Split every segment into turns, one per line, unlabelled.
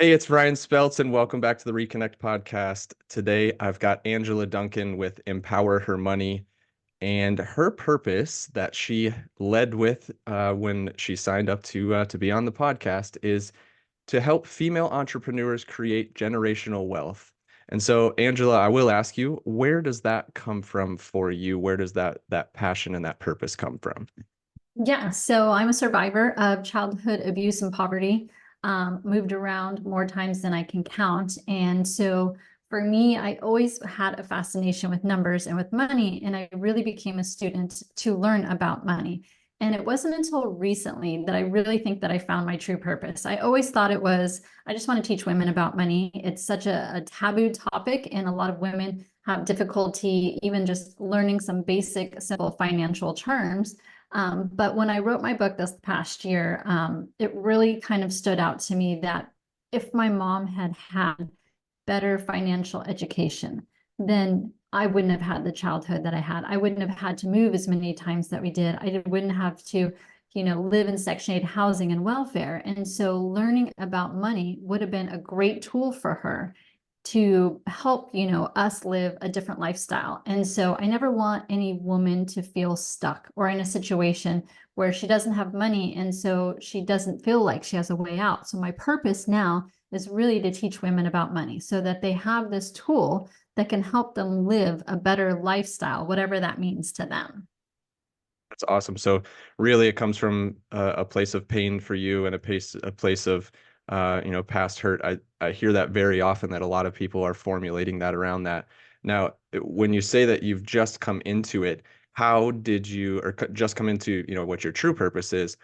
Hey, it's Ryan Speltz, and welcome back to the REConnect Podcast. Today, I've got Angela Duncan with Empower Her Money, and her purpose that she led with when she signed up to be on the podcast is to help female entrepreneurs create generational wealth. And so, Angela, I will ask you, where does that come from for you? Where does that passion and that purpose come from?
Yeah, so I'm a survivor of childhood abuse and poverty. Moved around more times than I can count. And so for me, I always had a fascination with numbers and with money, and I really became a student to learn about money. And it wasn't until recently that I really think that I found my true purpose. I always thought it was, I just want to teach women about money. It's such a taboo topic, and a lot of women have difficulty even just learning some basic, simple financial terms. But when I wrote my book this past year, it really kind of stood out to me that if my mom had had better financial education, then I wouldn't have had the childhood that I had. I wouldn't have had to move as many times that we did. I wouldn't have to, live in Section 8 housing and welfare. And so learning about money would have been a great tool for her to help, us live a different lifestyle. And so I never want any woman to feel stuck or in a situation where she doesn't have money. And so she doesn't feel like she has a way out. So my purpose now is really to teach women about money so that they have this tool that can help them live a better lifestyle, whatever that means to them.
That's awesome. So really, it comes from a place of pain for you and a place of past hurt. I hear that very often that a lot of people are formulating that around that. Now, when you say that you've just come into it, how did you, or just come into, what your true purpose is?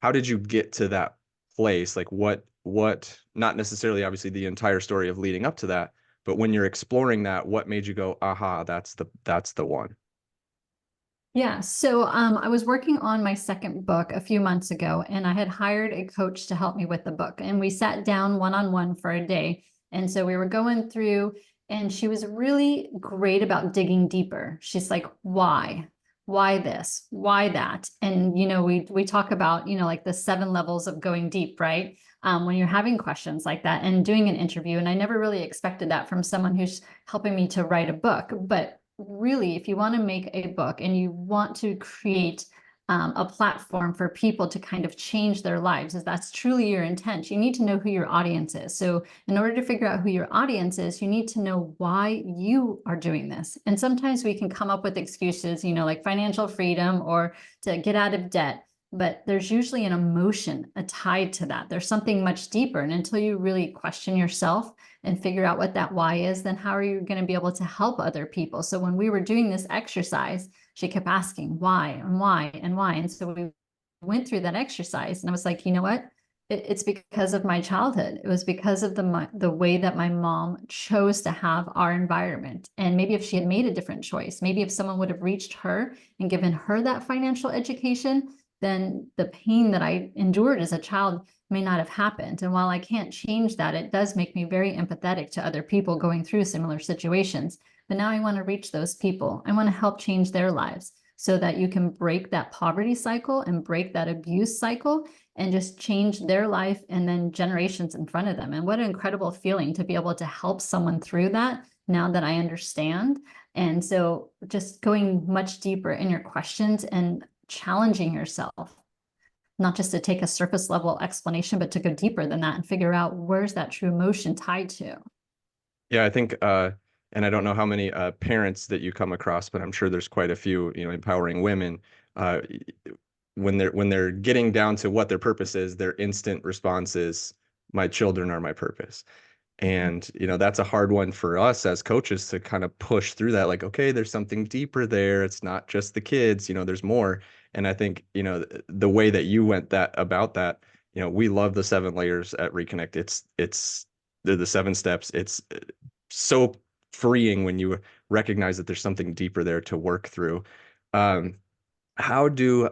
How did you get to that place? Like not necessarily obviously the entire story of leading up to that, but when you're exploring that, what made you go, aha, that's the one?
Yeah, so I was working on my second book a few months ago, and I had hired a coach to help me with the book. And we sat down one on one for a day. And so we were going through, and she was really great about digging deeper. She's like, why? Why this? Why that? And we talk about, like the 7 levels of going deep, right? When you're having questions like that and doing an interview. And I never really expected that from someone who's helping me to write a book. But really, if you want to make a book and you want to create a platform for people to kind of change their lives, if that's truly your intent, you need to know who your audience is. So, in order to figure out who your audience is, you need to know why you are doing this. And sometimes we can come up with excuses, like financial freedom or to get out of debt. But there's usually an emotion tied to that. There's something much deeper. And until you really question yourself and figure out what that why is, then how are you going to be able to help other people? So when we were doing this exercise, she kept asking why and why and why. And so we went through that exercise, and I was like, you know what? It's because of my childhood. It was because of the way that my mom chose to have our environment. And maybe if she had made a different choice, maybe if someone would have reached her and given her that financial education, then the pain that I endured as a child may not have happened. And while I can't change that, it does make me very empathetic to other people going through similar situations. But now I want to reach those people. I want to help change their lives so that you can break that poverty cycle and break that abuse cycle and just change their life and then generations in front of them. And what an incredible feeling to be able to help someone through that now that I understand. And so just going much deeper in your questions and challenging yourself, not just to take a surface level explanation, but to go deeper than that and figure out where's that true emotion tied to.
Yeah, I think, and I don't know how many parents that you come across, but I'm sure there's quite a few, empowering women. Uh, when they're getting down to what their purpose is, their instant response is, "My children are my purpose." And, that's a hard one for us as coaches to kind of push through that. Like, okay, there's something deeper there. It's not just the kids, there's more. And I think, the way that you went that about that, we love the 7 layers at Reconnect. It's the 7 steps. It's so freeing when you recognize that there's something deeper there to work through. Um, how do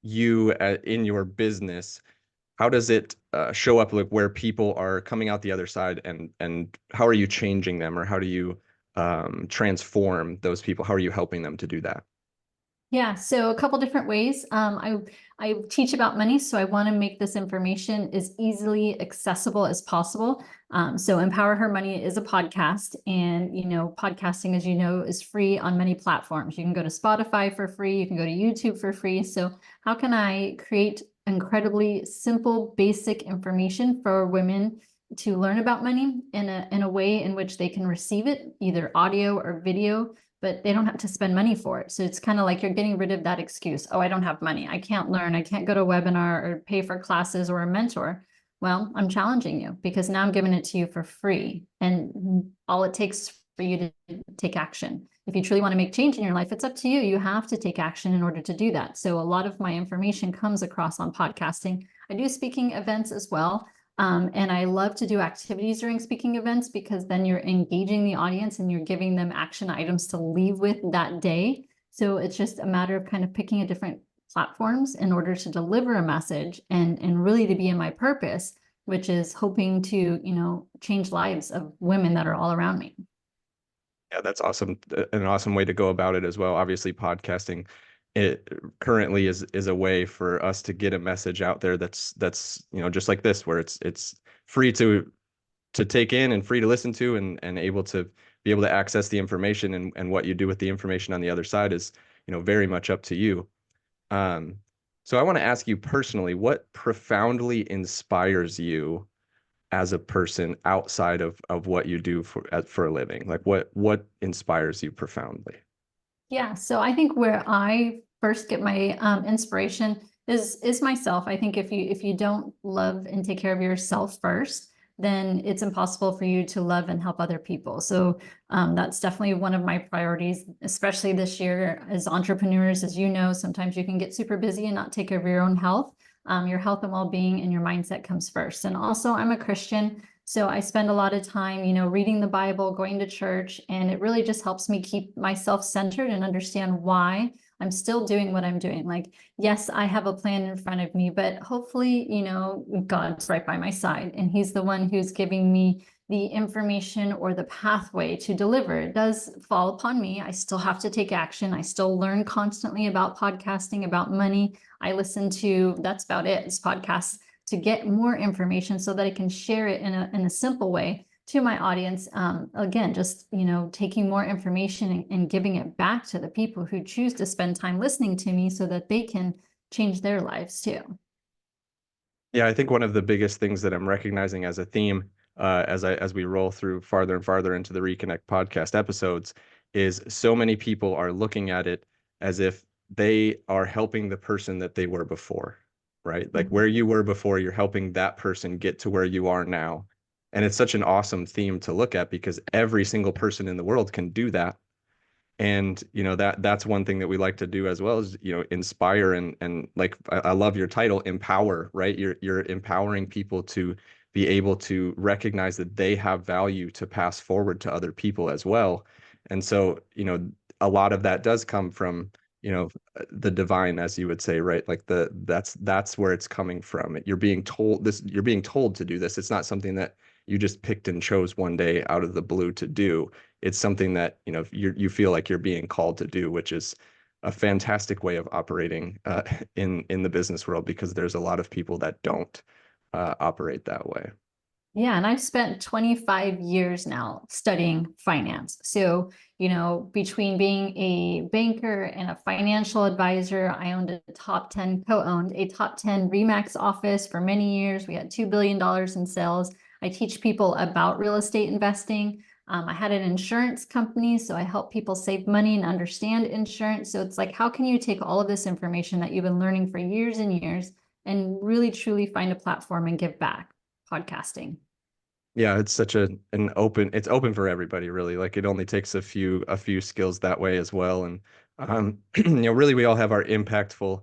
you in your business, how does it show up, like where people are coming out the other side, and how are you changing them, or how do you transform those people? How are you helping them to do that?
Yeah, so a couple different ways. I teach about money, so I want to make this information as easily accessible as possible. So Empower Her Money is a podcast, and podcasting, as you know, is free on many platforms. You can go to Spotify for free, you can go to YouTube for free. So how can I create incredibly simple, basic information for women to learn about money in a way in which they can receive it, either audio or video, but they don't have to spend money for it. So it's kind of like you're getting rid of that excuse. Oh, I don't have money. I can't learn. I can't go to a webinar or pay for classes or a mentor. Well, I'm challenging you because now I'm giving it to you for free. And all it takes for you to take action. If you truly want to make change in your life, it's up to you. You have to take action in order to do that. So a lot of my information comes across on podcasting. I do speaking events as well. And I love to do activities during speaking events because then you're engaging the audience and you're giving them action items to leave with that day. So it's just a matter of kind of picking a different platforms in order to deliver a message and really to be in my purpose, which is hoping to, change lives of women that are all around me.
Yeah, that's awesome. An awesome way to go about it as well. Obviously, podcasting it currently is a way for us to get a message out there that's just like this, where it's free to take in and free to listen to and able to be able to access the information, and what you do with the information on the other side is very much up to you. Um, so I want to ask you personally, what profoundly inspires you as a person outside of what you do for a living? Like what inspires you profoundly?
Yeah, so I think where I first get my inspiration is myself. I think if you don't love and take care of yourself first, then it's impossible for you to love and help other people. So that's definitely one of my priorities, especially this year as entrepreneurs. As you know, sometimes you can get super busy and not take care of your own health. Your health and well-being and your mindset comes first. And also, I'm a Christian. So I spend a lot of time, reading the Bible, going to church, and it really just helps me keep myself centered and understand why I'm still doing what I'm doing. Like, yes, I have a plan in front of me, but hopefully, God's right by my side and he's the one who's giving me the information or the pathway to deliver. It does fall upon me. I still have to take action. I still learn constantly about podcasting, about money. I listen to, that's about it, it's podcasts to get more information so that I can share it in a simple way to my audience. Again, just, taking more information and giving it back to the people who choose to spend time listening to me so that they can change their lives too.
Yeah, I think one of the biggest things that I'm recognizing as a theme, as we roll through farther and farther into the REConnect podcast episodes, is so many people are looking at it as if they are helping the person that they were before, right? Like where you were before, you're helping that person get to where you are now. And it's such an awesome theme to look at because every single person in the world can do that. And that's one thing that we like to do as well, is inspire and like I love your title, empower, right? You're empowering people to be able to recognize that they have value to pass forward to other people as well. And so a lot of that does come from the divine, as you would say, right? Like that's where it's coming from. You're being told this, you're being told to do this. It's not something that you just picked and chose one day out of the blue to do. It's something that you feel like you're being called to do, which is a fantastic way of operating in the business world, because there's a lot of people that don't operate that way.
Yeah, and I've spent 25 years now studying finance. So, between being a banker and a financial advisor, I owned a top 10, co-owned a top 10 Remax office for many years. We had $2 billion in sales. I teach people about real estate investing. I had an insurance company, so I help people save money and understand insurance. So it's like, how can you take all of this information that you've been learning for years and years and really truly find a platform and give back? Podcasting.
Yeah, it's such it's open for everybody, really. Like it only takes a few skills that way as well. And really we all have our impactful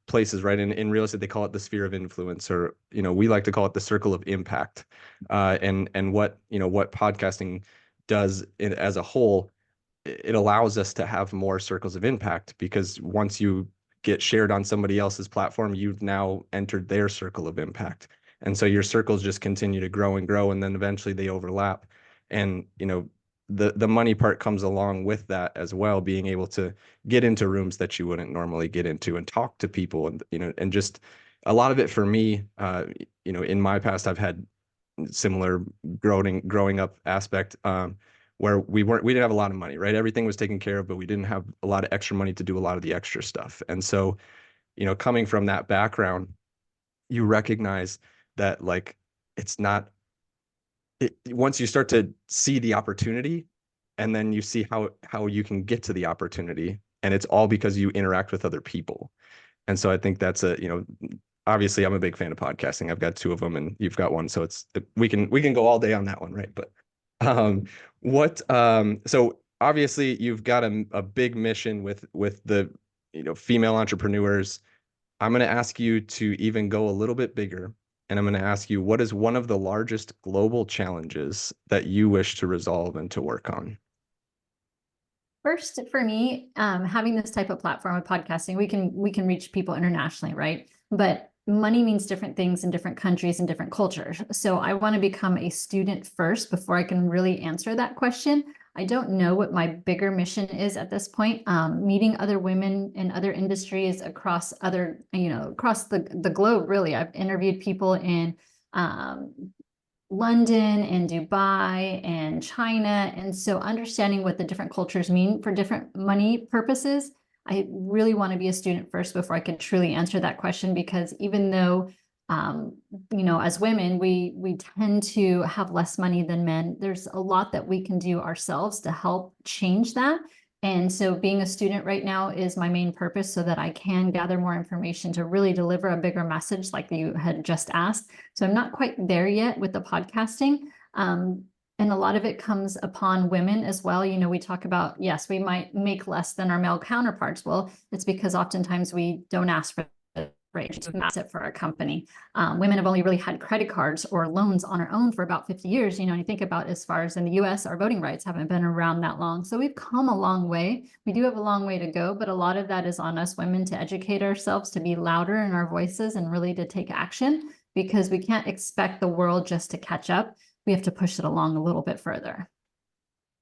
places, right? In real estate, they call it the sphere of influence, or we like to call it the circle of impact. And what podcasting does as a whole, it allows us to have more circles of impact, because once you get shared on somebody else's platform, you've now entered their circle of impact. And so your circles just continue to grow and grow, and then eventually they overlap. And the money part comes along with that as well, being able to get into rooms that you wouldn't normally get into and talk to people, and and just a lot of it for me, in my past, I've had similar growing up aspect, where we didn't have a lot of money, right? Everything was taken care of, but we didn't have a lot of extra money to do a lot of the extra stuff. And so, coming from that background, you recognize that, like, it's not once you start to see the opportunity, and then you see how you can get to the opportunity, and it's all because you interact with other people. And so I think that's obviously I'm a big fan of podcasting. I've got two of them and you've got one. So we can go all day on that one, right? But so obviously you've got a big mission with the female entrepreneurs. I'm going to ask you to even go a little bit bigger. And I'm going to ask you, what is one of the largest global challenges that you wish to resolve and to work on?
First, for me, having this type of platform of podcasting, we can reach people internationally, right? But money means different things in different countries and different cultures. So I want to become a student first before I can really answer that question. I don't know what my bigger mission is at this point. Meeting other women in other industries across across the globe, really. I've interviewed people in London and Dubai and China. And so understanding what the different cultures mean for different money purposes, I really want to be a student first before I could truly answer that question, because even though, as women, we tend to have less money than men, there's a lot that we can do ourselves to help change that. And so being a student right now is my main purpose, so that I can gather more information to really deliver a bigger message like you had just asked. So I'm not quite there yet with the podcasting. And a lot of it comes upon women as well. We talk about, yes, we might make less than our male counterparts. Well, it's because oftentimes we don't ask for rate to asset for our company. Women have only really had credit cards or loans on our own for about 50 years. You think about, as far as in the US, our voting rights haven't been around that long. So we've come a long way. We do have a long way to go, but a lot of that is on us women to educate ourselves, to be louder in our voices, and really to take action, because we can't expect the world just to catch up. We have to push it along a little bit further.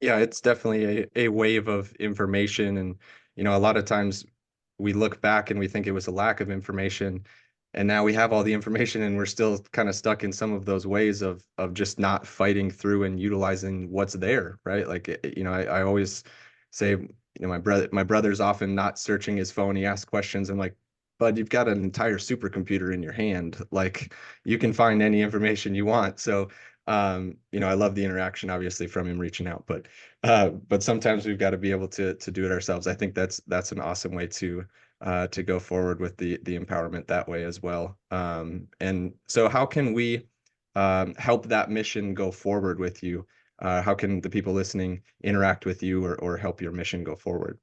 Yeah, it's definitely a wave of information. And, a lot of times we look back and we think it was a lack of information. And now we have all the information and we're still kind of stuck in some of those ways of just not fighting through and utilizing what's there, right? Like, I always say, my brother's often not searching his phone. He asks questions. I'm like, bud, you've got an entire supercomputer in your hand. Like, you can find any information you want. So, I love the interaction, obviously, from him reaching out, but sometimes we've got to be able to do it ourselves. I think that's an awesome way to go forward with the empowerment that way as well. And so how can we help that mission go forward with you? How can the people listening interact with you or help your mission go forward?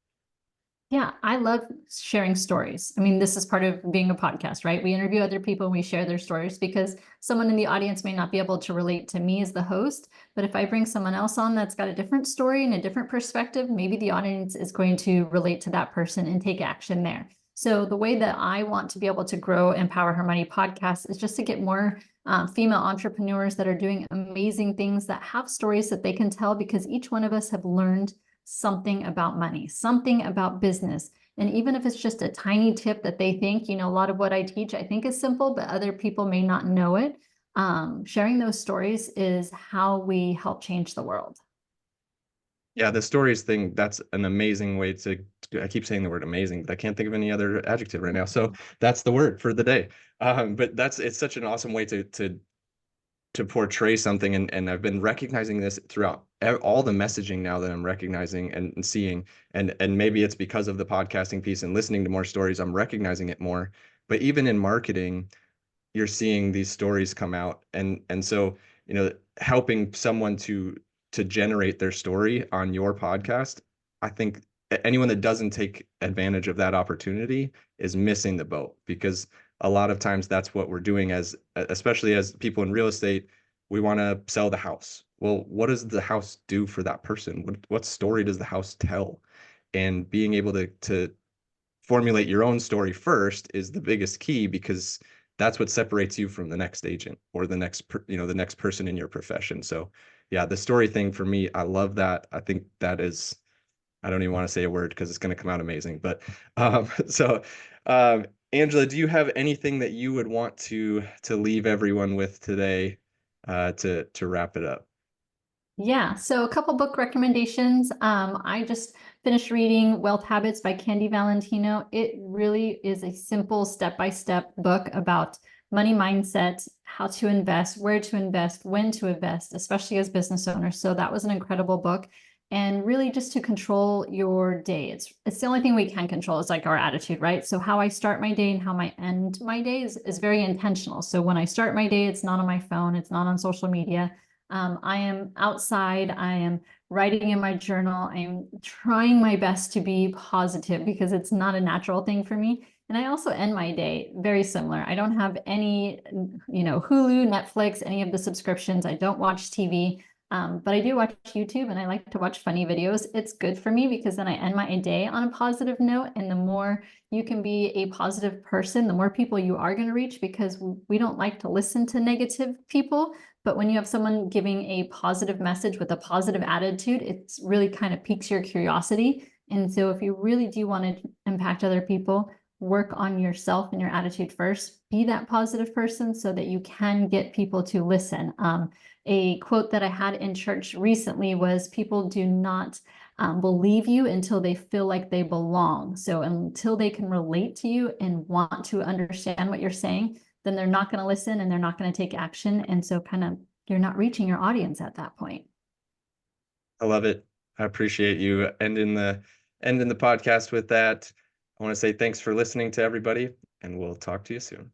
Yeah, I love sharing stories. I mean, this is part of being a podcast, right? We interview other people and we share their stories, because someone in the audience may not be able to relate to me as the host. But if I bring someone else on that's got a different story and a different perspective, maybe the audience is going to relate to that person and take action there. So the way that I want to be able to grow Empower Her Money podcast is just to get more female entrepreneurs that are doing amazing things, that have stories that they can tell, because each one of us have learned something about money, something about business. And even if it's just a tiny tip that they think, a lot of what I teach, I think is simple, but other people may not know it. Sharing those stories is how we help change the world.
Yeah, the stories thing, that's an amazing way I keep saying the word amazing, but I can't think of any other adjective right now. So that's the word for the day. But it's such an awesome way to portray something. And I've been recognizing this throughout all the messaging now that I'm recognizing and seeing, and maybe it's because of the podcasting piece and listening to more stories, I'm recognizing it more. But even in marketing, you're seeing these stories come out, and so, helping someone to generate their story on your podcast, I think anyone that doesn't take advantage of that opportunity is missing the boat, because a lot of times that's what we're doing, especially as people in real estate. We want to sell the house. Well, what does the house do for that person? What story does the house tell? And being able to formulate your own story first is the biggest key, because that's what separates you from the next agent or the next person in your profession. So yeah, the story thing for me, I love that. I think that is, I don't even want to say a word because it's going to come out amazing. But so, Angela, do you have anything that you would want to leave everyone with today, to wrap it up?
Yeah, so a couple book recommendations. I just finished reading Wealth Habits by Candy Valentino. It really is a simple step-by-step book about money mindset, how to invest, where to invest, when to invest, especially as business owners. So that was an incredible book. And really just to control your day. It's the only thing we can control is like our attitude, right? So how I start my day and how I end my day is very intentional. So when I start my day, it's not on my phone, it's not on social media. I am outside, I am writing in my journal, I'm trying my best to be positive because it's not a natural thing for me. And I also end my day very similar. I don't have any, Hulu, Netflix, any of the subscriptions. I don't watch TV. But I do watch YouTube and I like to watch funny videos. It's good for me because then I end my day on a positive note. And the more you can be a positive person, the more people you are going to reach, because we don't like to listen to negative people. But when you have someone giving a positive message with a positive attitude, it's really kind of piques your curiosity. And so if you really do want to impact other people, work on yourself and your attitude first. Be that positive person so that you can get people to listen. A quote that I had in church recently was, people do not believe you until they feel like they belong. So until they can relate to you and want to understand what you're saying, then they're not going to listen and they're not going to take action. And so kind of you're not reaching your audience at that point.
I love it. I appreciate you ending the podcast with that. I want to say thanks for listening to everybody, and we'll talk to you soon.